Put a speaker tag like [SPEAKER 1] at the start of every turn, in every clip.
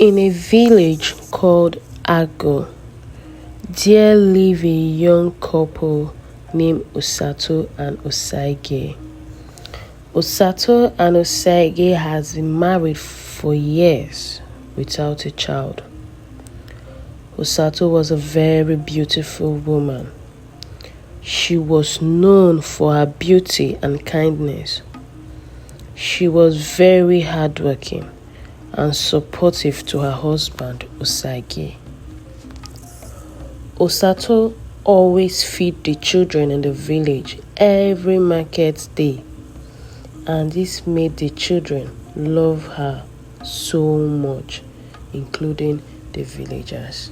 [SPEAKER 1] In a village called Ago, there lived a young couple named Osato and Osaige. Osato and Osaige has been married for years without a child. Osato was a very beautiful woman. She was known for her beauty and kindness. She was very hardworking and supportive to her husband, Osaige. Osato always fed the children in the village every market day, and this made the children love her so much, including the villagers.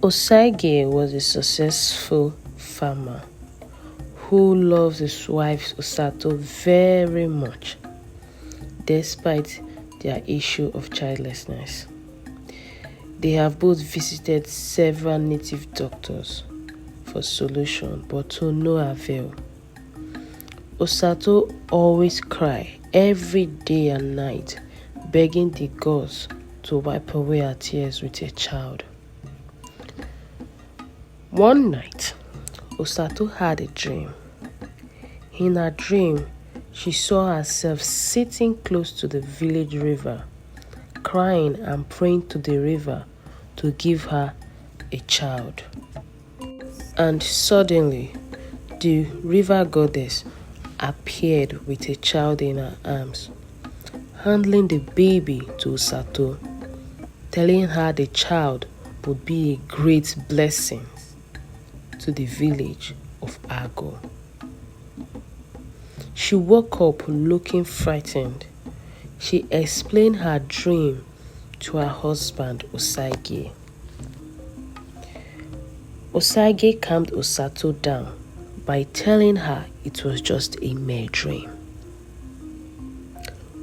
[SPEAKER 1] Osaige was a successful farmer who loved his wife Osato very much, despite their issue of childlessness. They have both visited several native doctors for solution, but to no avail. Osato always cried every day and night, begging the gods to wipe away her tears with a child. One night, Osato had a dream. In her dream, she saw herself sitting close to the village river, crying and praying to the river to give her a child. And suddenly, the river goddess appeared with a child in her arms, handing the baby to Osato, telling her the child would be a great blessing to the village of Ago. She woke up looking frightened. She explained her dream to her husband, Osaige. Osaige calmed Osato down by telling her it was just a mere dream.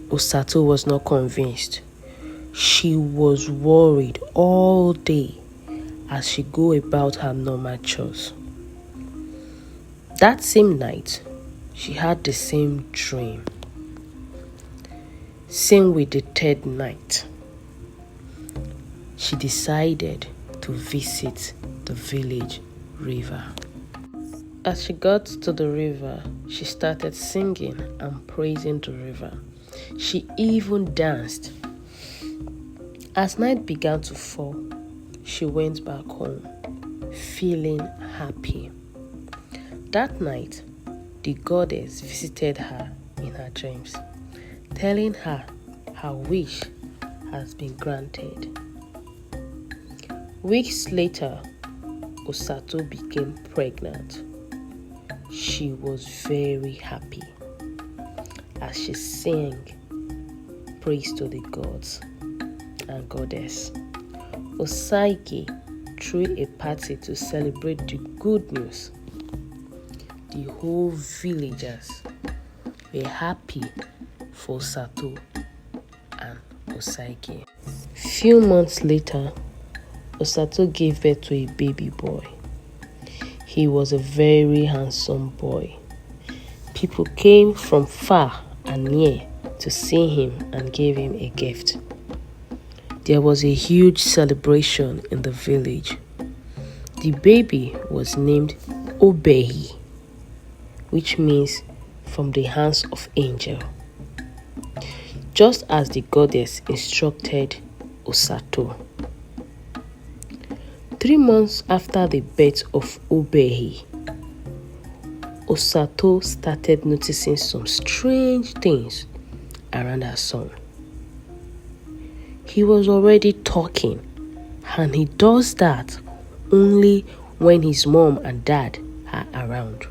[SPEAKER 1] Osato was not convinced. She was worried all day as she go about her normal chores. That same night, she had the same dream. Same with the third night. She decided to visit the village river. As she got to the river, she started singing and praising the river. She even danced. As night began to fall, she went back home, feeling happy. That night, the goddess visited her in her dreams, telling her her wish has been granted. Weeks later, Osato became pregnant. She was very happy as she sang praise to the gods and goddess. Osaige threw a party to celebrate the good news. The whole villagers were happy for Osato and Osaige. Few months later, Osato gave birth to a baby boy. He was a very handsome boy. People came from far and near to see him and gave him a gift. There was a huge celebration in the village. The baby was named Obehi, which means from the hands of angel, just as the goddess instructed Osato. 3 months after the birth of Obehi, Osato started noticing some strange things around her son. He was already talking, and he does that only when his mom and dad are around.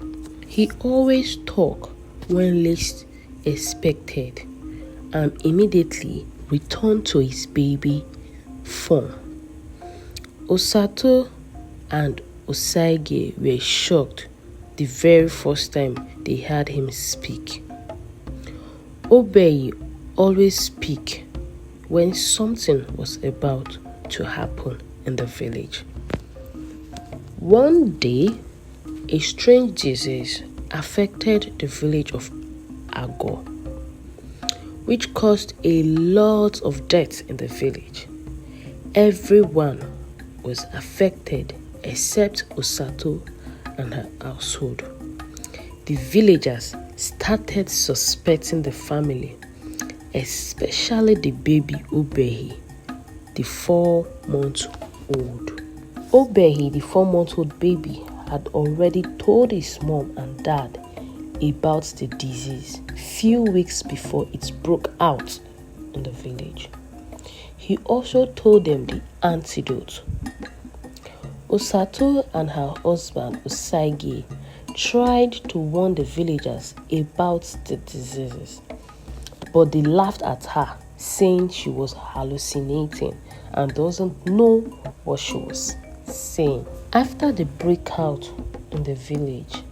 [SPEAKER 1] He always talks when least expected and immediately returned to his baby form. Osato and Osaige were shocked the very first time they heard him speak. Obei always speak when something was about to happen in the village. One day, a strange disease affected the village of Ago, which caused a lot of death in the village. Everyone was affected except Osato and her household. The villagers started suspecting the family, especially the baby Obehi, the 4-month-old. Obehi, the 4-month-old baby, had already told his mom and dad about the disease few weeks before it broke out in the village. He also told them the antidote. Osato and her husband Usagi tried to warn the villagers about the diseases, but they laughed at her, saying she was hallucinating and doesn't know what she was saying. After the breakout in the village,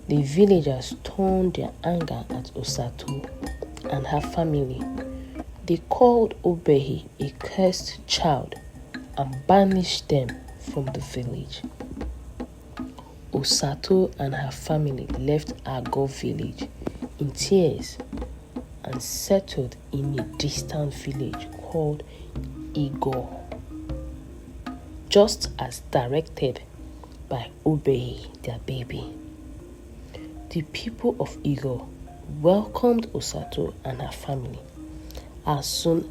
[SPEAKER 1] the villagers turned their anger at Osato and her family. They called Obehi a cursed child and banished them from the village. Osato and her family left Ago village in tears and settled in a distant village called Igor, just as directed by Obehi, their baby. The people of Igor welcomed Osato and her family. As soon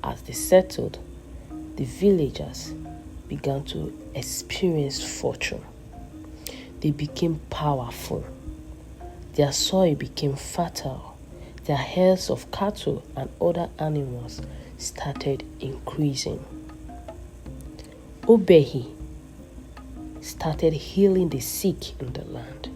[SPEAKER 1] as they settled, the villagers began to experience fortune. They became powerful. Their soil became fertile. Their herds of cattle and other animals started increasing. Obehi started healing the sick in the land.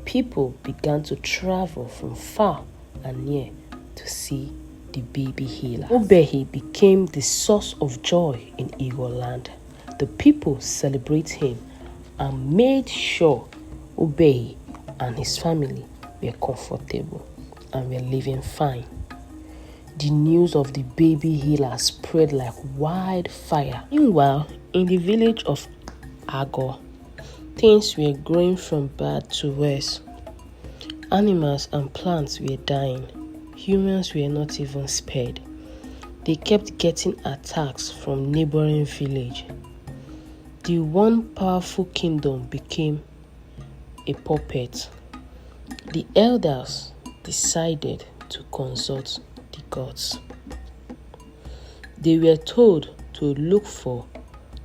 [SPEAKER 1] People began to travel from far and near to see the baby healer. Obehi became the source of joy in Igor land. The people celebrate him and made sure Obehi and his family were comfortable and were living fine. The news of the baby healer spread like wildfire. Meanwhile, in the village of Agor, things were going from bad to worse. Animals and plants were dying. Humans were not even spared. They kept getting attacks from neighboring village. The one powerful kingdom became a puppet. The elders decided to consult the gods. They were told to look for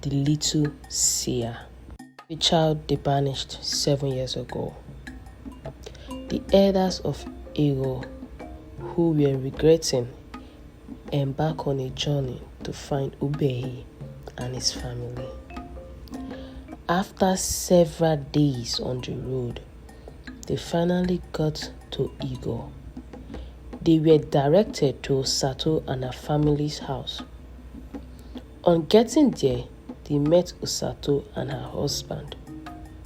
[SPEAKER 1] the little seer, a child they banished 7 years ago. The elders of Ego, who were regretting, embarked on a journey to find Obehi and his family. After several days on the road, they finally got to Igor. They were directed to Osato and her family's house. On getting there, they met Osato and her husband,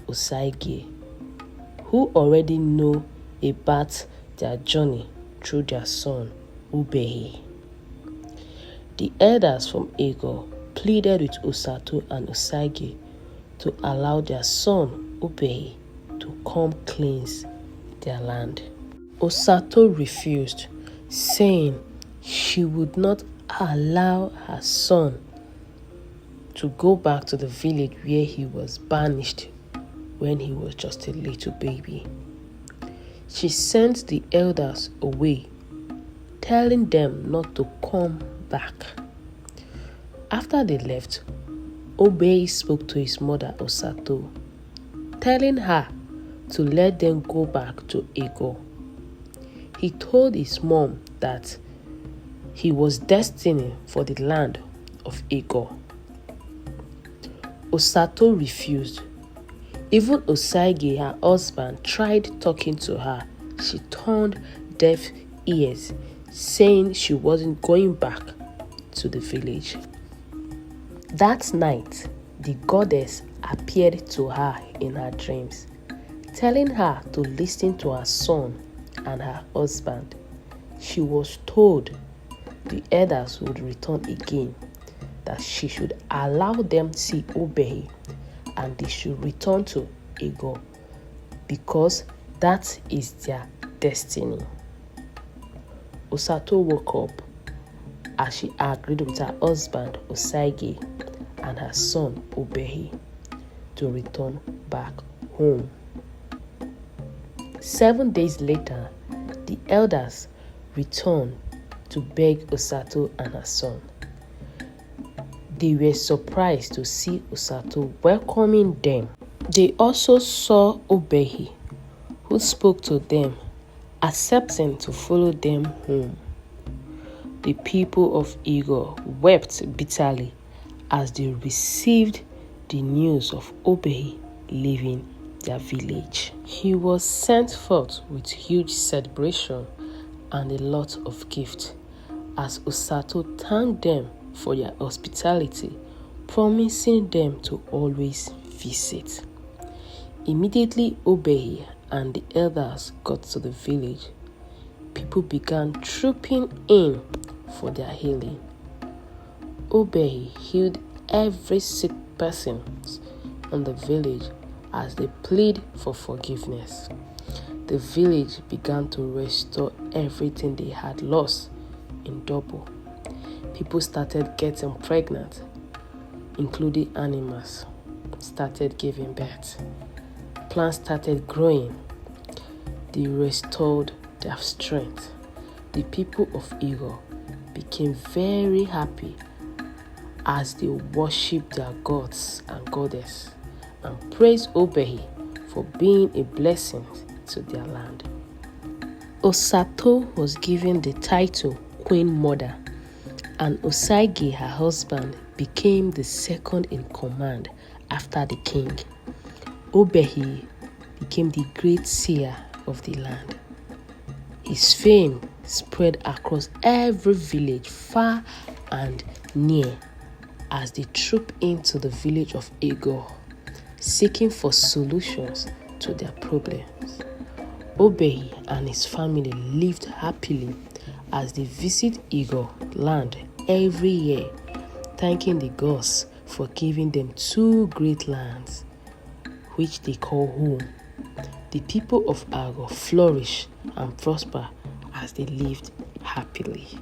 [SPEAKER 1] Usagi, who already knew about their journey through their son, Obehi. The elders from Igor pleaded with Osato and Usagi to allow their son, Obehi, to come cleanse their land. Osato refused, saying she would not allow her son to go back to the village where he was banished when he was just a little baby. She sent the elders away, telling them not to come back. After they left, Obehi spoke to his mother Osato, telling her to let them go back to Ego. He told his mom that he was destined for the land of Ego. Osato refused. Even Usagi, her husband, tried talking to her. She turned deaf ears, saying she wasn't going back to the village. That night, the goddess appeared to her in her dreams, telling her to listen to her son and her husband. She was told the elders would return again, that she should allow them to see Obehi and they should return to Ego because that is their destiny. Osato woke up, as she agreed with her husband Osaige and her son Obehi to return back home. 7 days later, the elders returned to beg Osato and her son. They were surprised to see Osato welcoming them. They also saw Obehi, who spoke to them, accepting to follow them home. The people of Igor wept bitterly as they received the news of Obehi leaving their village. He was sent forth with huge celebration and a lot of gifts, as Osato thanked them for their hospitality, promising them to always visit. Immediately Obehi and the elders got to the village. People began trooping in for their healing. Obehi healed every sick person in the village as they plead for forgiveness. The village began to restore everything they had lost in double. People started getting pregnant, including animals started giving birth. Plants started growing. They restored their strength. The people of Igor became very happy as they worshipped their gods and goddesses and praised Obehi for being a blessing to their land. Osato was given the title Queen Mother, and Osaige, her husband, became the second in command after the king. Obehi became the great seer of the land. His fame spread across every village, far and near, as they trooped into the village of Igor, seeking for solutions to their problems. Obehi and his family lived happily as they visit Igor land every year, thanking the gods for giving them 2 great lands, which they call home. The people of Igor flourished and prospered as they lived happily.